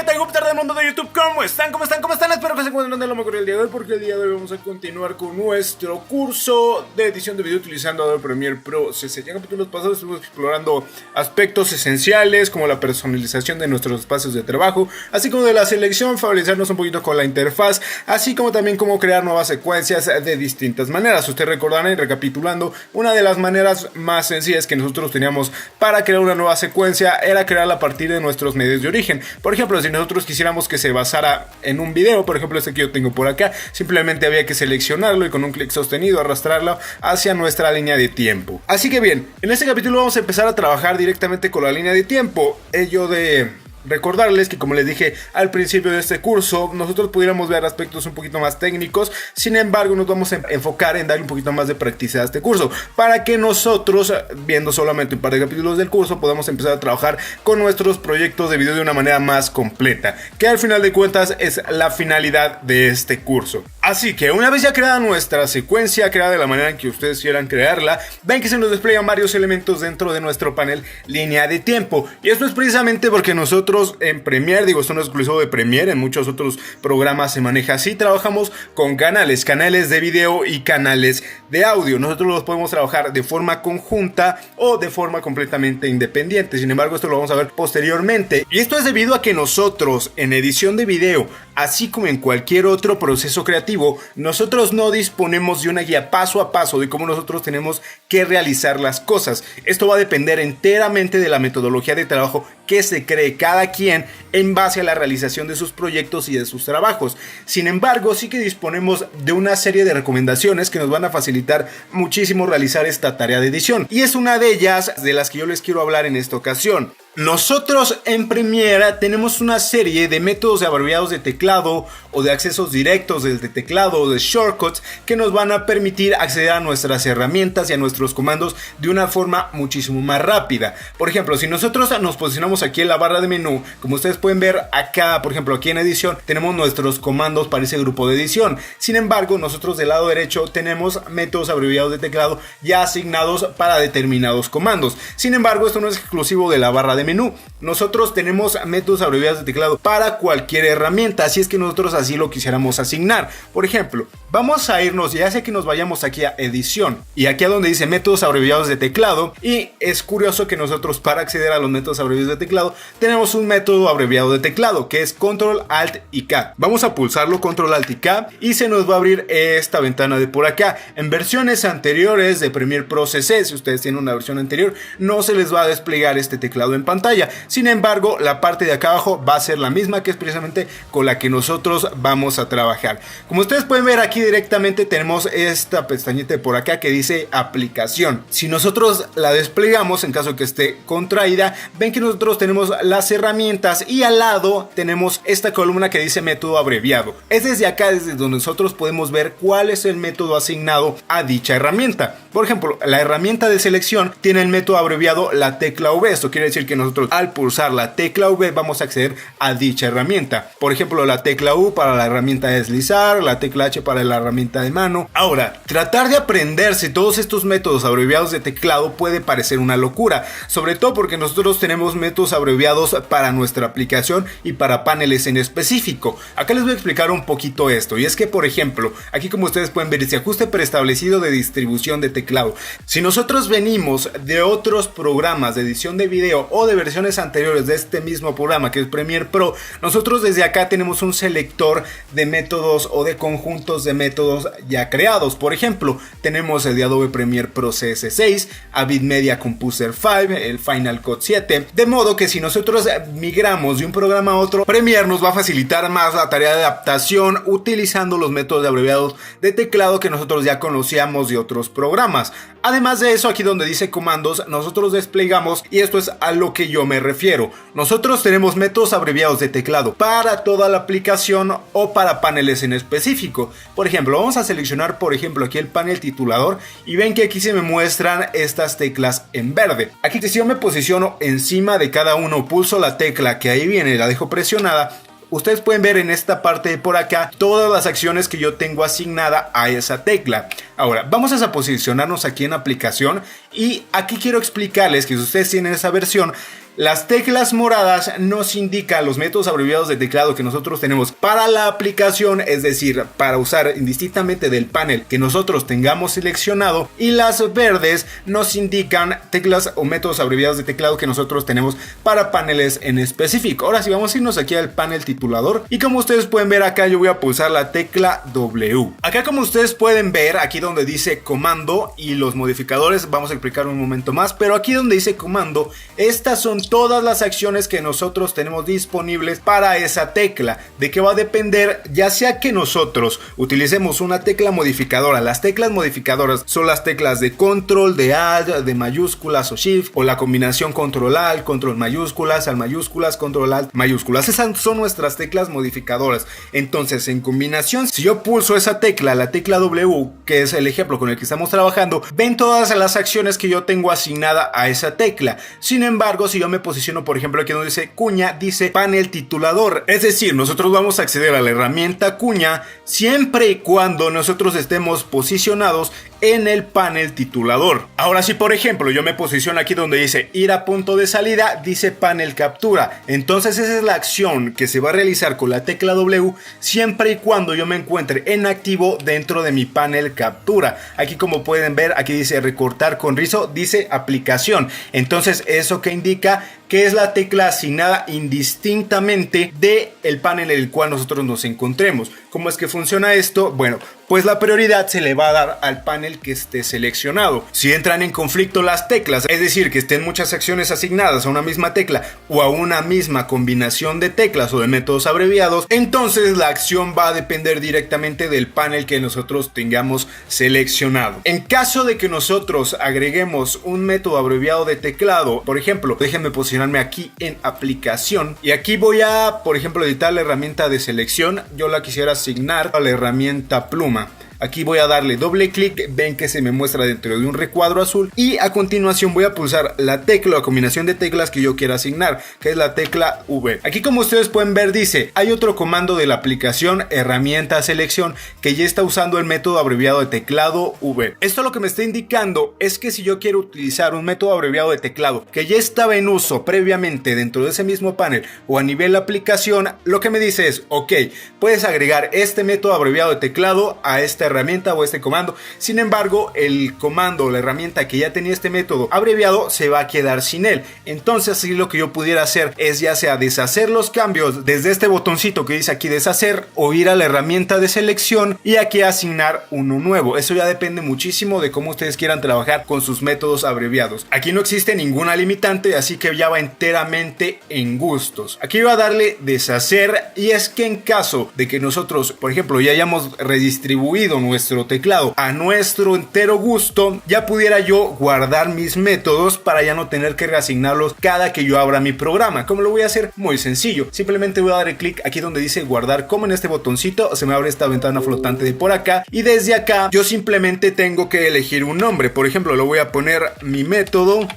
gente Júpiter del mundo de YouTube, ¿cómo están? ¿Cómo están? ¿Cómo están? Espero que se encuentren de lo mejor el día de hoy, porque el día de hoy vamos a continuar con nuestro curso de edición de video utilizando Adobe Premiere Pro CC. Ya en capítulos pasados estuvimos explorando aspectos esenciales como la personalización de nuestros espacios de trabajo, así como de la selección, familiarizarnos un poquito con la interfaz, así como también cómo crear nuevas secuencias de distintas maneras. Ustedes recordarán, y recapitulando, una de las maneras más sencillas que nosotros teníamos para crear una nueva secuencia era crearla a partir de nuestros medios de origen. Por ejemplo, si nosotros quisiéramos que se basara en un video, por ejemplo este que yo tengo por acá, simplemente había que seleccionarlo y con un clic sostenido arrastrarlo hacia nuestra línea de tiempo. Así que bien, en este capítulo vamos a empezar a trabajar directamente con la línea de tiempo. Ello de recordarles que, como les dije al principio de este curso, nosotros pudiéramos ver aspectos un poquito más técnicos. Sin embargo, nos vamos a enfocar en darle un poquito más de practicidad a este curso, para que nosotros, viendo solamente un par de capítulos del curso, podamos empezar a trabajar con nuestros proyectos de video de una manera más completa, que al final de cuentas es la finalidad de este curso. Así que una vez ya creada nuestra secuencia, creada de la manera en que ustedes quieran crearla, ven que se nos despliegan varios elementos dentro de nuestro panel línea de tiempo. Y esto es precisamente porque nosotros en Premiere, digo, esto no es exclusivo de Premiere, en muchos otros programas se maneja así. Trabajamos con canales de video y canales de audio. Nosotros los podemos trabajar de forma conjunta o de forma completamente independiente. Sin embargo, esto lo vamos a ver posteriormente. Y esto es debido a que nosotros en edición de video, así como en cualquier otro proceso creativo, nosotros no disponemos de una guía paso a paso de cómo nosotros tenemos que realizar las cosas. Esto va a depender enteramente de la metodología de trabajo que se cree cada quien en base a la realización de sus proyectos y de sus trabajos. Sin embargo, sí que disponemos de una serie de recomendaciones que nos van a facilitar muchísimo realizar esta tarea de edición. Y es una de ellas de las que yo les quiero hablar en esta ocasión. Nosotros en Premiere tenemos una serie de métodos abreviados de teclado o de accesos directos desde teclado o de shortcuts que nos van a permitir acceder a nuestras herramientas y a nuestros comandos de una forma muchísimo más rápida. Por ejemplo, si nosotros nos posicionamos aquí en la barra de menú, como ustedes pueden ver acá, por ejemplo aquí en edición, tenemos nuestros comandos para ese grupo de edición. Sin embargo, nosotros del lado derecho tenemos métodos abreviados de teclado ya asignados para determinados comandos. Sin embargo, esto no es exclusivo de la barra de menú. Nosotros tenemos métodos abreviados de teclado para cualquier herramienta, así es que nosotros así lo quisiéramos asignar. Por ejemplo, vamos a irnos, ya sea que nos vayamos aquí a edición y aquí a donde dice métodos abreviados de teclado, y es curioso que nosotros para acceder a los métodos abreviados de teclado tenemos un método abreviado de teclado que es Control Alt y K. Vamos a pulsarlo, Control Alt y K, y se nos va a abrir esta ventana de por acá. En versiones anteriores de Premiere Pro CC, si ustedes tienen una versión anterior, no se les va a desplegar este teclado en pantalla. Sin embargo, la parte de acá abajo va a ser la misma, que es precisamente con la que nosotros vamos a trabajar. Como ustedes pueden ver aquí directamente tenemos esta pestañita de por acá que dice aplicación. Si nosotros la desplegamos, en caso que esté contraída, ven que nosotros tenemos las herramientas y al lado tenemos esta columna que dice método abreviado. Es desde acá desde donde nosotros podemos ver cuál es el método asignado a dicha herramienta. Por ejemplo, la herramienta de selección tiene el método abreviado la tecla V. Esto quiere decir que nosotros al pulsar la tecla V vamos a acceder a dicha herramienta. Por ejemplo, la tecla U para la herramienta de deslizar, la tecla H para la herramienta de mano. Ahora, tratar de aprenderse todos estos métodos abreviados de teclado puede parecer una locura, sobre todo porque nosotros tenemos métodos abreviados para nuestra aplicación y para paneles en específico. Acá les voy a explicar un poquito esto, y es que, por ejemplo, aquí como ustedes pueden ver, dice ajuste preestablecido de distribución de teclado. Si nosotros venimos de otros programas de edición de video o de versiones anteriores de este mismo programa que es Premiere Pro, nosotros desde acá tenemos un selector de métodos o de conjuntos de métodos ya creados. Por ejemplo, tenemos el de Adobe Premiere Pro CS6, Avid Media Composer 5, el Final Cut 7, de modo que si nosotros migramos de un programa a otro, Premiere nos va a facilitar más la tarea de adaptación utilizando los métodos abreviados de teclado que nosotros ya conocíamos de otros programas. Además de eso, aquí donde dice comandos, nosotros desplegamos, y esto es a lo que yo me refiero. Nosotros tenemos métodos abreviados de teclado para toda la aplicación o para paneles en específico. Por ejemplo, vamos a seleccionar, por ejemplo, aquí el panel titulador, y ven que aquí se me muestran estas teclas en verde. Aquí si yo me posiciono encima de cada uno, pulso la tecla que ahí viene, la dejo presionada, ustedes pueden ver en esta parte de por acá todas las acciones que yo tengo asignada a esa tecla. Ahora, vamos a posicionarnos aquí en aplicación, y aquí quiero explicarles que si ustedes tienen esa versión, Las teclas moradas nos indican los métodos abreviados de teclado que nosotros tenemos para la aplicación, es decir, para usar indistintamente del panel que nosotros tengamos seleccionado, y las verdes nos indican teclas o métodos abreviados de teclado que nosotros tenemos para paneles en específico. Ahora sí, vamos a irnos aquí al panel titulador, y como ustedes pueden ver acá, yo voy a pulsar la tecla W. Acá, como ustedes pueden ver, aquí donde dice comando y los modificadores, vamos a explicar un momento más, pero aquí donde dice comando, estas son todas las acciones que nosotros tenemos disponibles para esa tecla. ¿De qué va a depender? Ya sea que nosotros utilicemos una tecla modificadora. Las teclas modificadoras son las teclas de control, de alt, de mayúsculas o shift, o la combinación control alt, control mayúsculas, alt mayúsculas, control alt mayúsculas. Esas son nuestras teclas modificadoras. Entonces, en combinación, si yo pulso esa tecla, la tecla W, que es el ejemplo con el que estamos trabajando, ven todas las acciones que yo tengo asignada a esa tecla. Sin embargo, si yo me posiciono, por ejemplo, aquí donde dice cuña, dice panel titulador. Es decir, nosotros vamos a acceder a la herramienta cuña siempre y cuando nosotros estemos posicionados en el panel titulador. Ahora, si por ejemplo yo me posiciono aquí donde dice ir a punto de salida, dice panel captura. Entonces esa es la acción que se va a realizar con la tecla W siempre y cuando yo me encuentre en activo dentro de mi panel captura. Aquí, como pueden ver, aquí dice recortar con rizo, dice aplicación. Entonces, ¿eso que indica? Que es la tecla asignada indistintamente del panel en el cual nosotros nos encontremos. ¿Cómo es que funciona esto? Bueno, pues la prioridad se le va a dar al panel que esté seleccionado. Si entran en conflicto las teclas, es decir, que estén muchas acciones asignadas a una misma tecla o a una misma combinación de teclas o de métodos abreviados, entonces la acción va a depender directamente del panel que nosotros tengamos seleccionado. En caso de que nosotros agreguemos un método abreviado de teclado, por ejemplo, déjenme posicionarme aquí en aplicación, y aquí voy a, por ejemplo, editar la herramienta de selección. Yo la quisiera asignar a la herramienta pluma. Aquí voy a darle doble clic, ven que se me muestra dentro de un recuadro azul, y a continuación voy a pulsar la tecla o combinación de teclas que yo quiera asignar, que es la tecla V. Aquí, como ustedes pueden ver, dice hay otro comando de la aplicación herramienta selección que ya está usando el método abreviado de teclado V. Esto lo que me está indicando es que si yo quiero utilizar un método abreviado de teclado que ya estaba en uso previamente dentro de ese mismo panel o a nivel de aplicación, lo que me dice es ok, puedes agregar este método abreviado de teclado a esta herramienta o este comando. Sin embargo, el comando o la herramienta que ya tenía este método abreviado se va a quedar sin él. Entonces, así lo que yo pudiera hacer es ya sea deshacer los cambios desde este botoncito que dice aquí deshacer, o ir a la herramienta de selección y aquí asignar uno nuevo. Eso ya depende muchísimo de cómo ustedes quieran trabajar con sus métodos abreviados. Aquí no existe ninguna limitante, así que ya va enteramente en gustos. Aquí voy a darle deshacer, y es que en caso de que nosotros, por ejemplo, ya hayamos redistribuido nuestro teclado a nuestro entero gusto, ya pudiera yo guardar mis métodos para ya no tener que reasignarlos cada que yo abra mi programa. ¿Cómo lo voy a hacer? Muy sencillo, simplemente voy a dar clic aquí donde dice guardar como, en este botoncito se me abre esta ventana flotante de por acá, y desde acá yo simplemente tengo que elegir un nombre. Por ejemplo, lo voy a poner mi método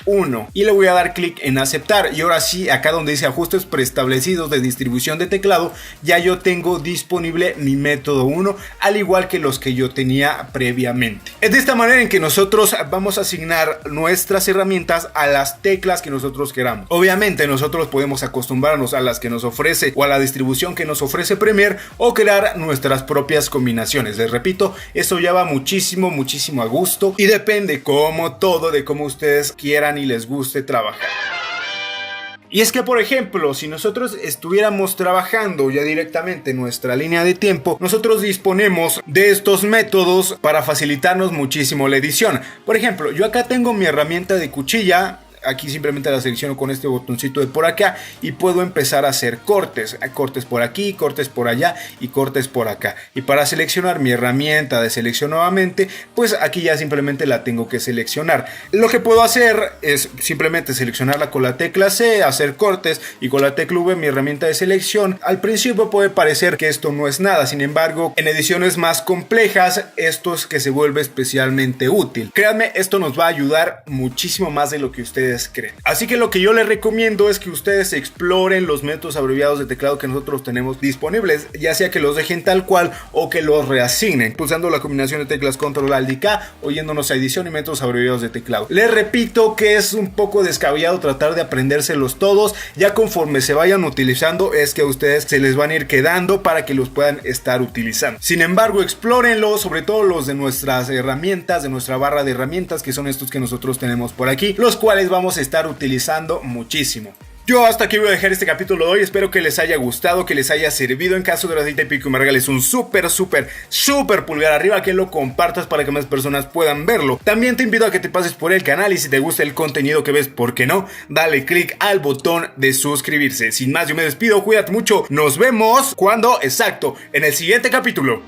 1 y le voy a dar clic en aceptar, y ahora sí, acá donde dice ajustes preestablecidos de distribución de teclado, ya yo tengo disponible mi método 1, al igual que los que yo tenía previamente. Es de esta manera en que nosotros vamos a asignar nuestras herramientas a las teclas que nosotros queramos. Obviamente nosotros podemos acostumbrarnos a las que nos ofrece o a la distribución que nos ofrece Premiere, o crear nuestras propias combinaciones. Les repito, eso ya va muchísimo a gusto, y depende como todo de cómo ustedes quieran y les guste trabajar. Y es que, por ejemplo, si nosotros estuviéramos trabajando ya directamente en nuestra línea de tiempo, nosotros disponemos de estos métodos para facilitarnos muchísimo la edición. Por ejemplo, yo acá tengo mi herramienta de cuchilla. Aquí simplemente la selecciono con este botoncito de por acá y puedo empezar a hacer cortes. Cortes por aquí, cortes por allá y cortes por acá. Y para seleccionar mi herramienta de selección nuevamente, pues aquí ya simplemente la tengo que seleccionar. Lo que puedo hacer es simplemente seleccionarla con la tecla C, hacer cortes, y con la tecla V mi herramienta de selección. Al principio puede parecer que esto no es nada, sin embargo, en ediciones más complejas esto es que se vuelve especialmente útil. Créanme, esto nos va a ayudar muchísimo más de lo que ustedes ustedes creen. Así que lo que yo les recomiendo es que ustedes exploren los métodos abreviados de teclado que nosotros tenemos disponibles, ya sea que los dejen tal cual o que los reasignen, pulsando la combinación de teclas Control Alt y K o yéndonos a edición y métodos abreviados de teclado. Les repito que es un poco descabellado tratar de aprendérselos todos, ya conforme se vayan utilizando es que a ustedes se les van a ir quedando para que los puedan estar utilizando. Sin embargo, explórenlos, sobre todo los de nuestras herramientas, de nuestra barra de herramientas, que son estos que nosotros tenemos por aquí, los cuales vamos a estar utilizando muchísimo. Yo hasta aquí voy a dejar este capítulo de hoy, espero que les haya gustado, que les haya servido. En caso de la te pico y me regales un súper pulgar arriba, que lo compartas para que más personas puedan verlo. También te invito a que te pases por el canal y si te gusta el contenido que ves, ¿por qué no? Dale click al botón de suscribirse. Sin más, yo me despido, cuídate mucho, nos vemos, ¿cuándo? Exacto, en el siguiente capítulo.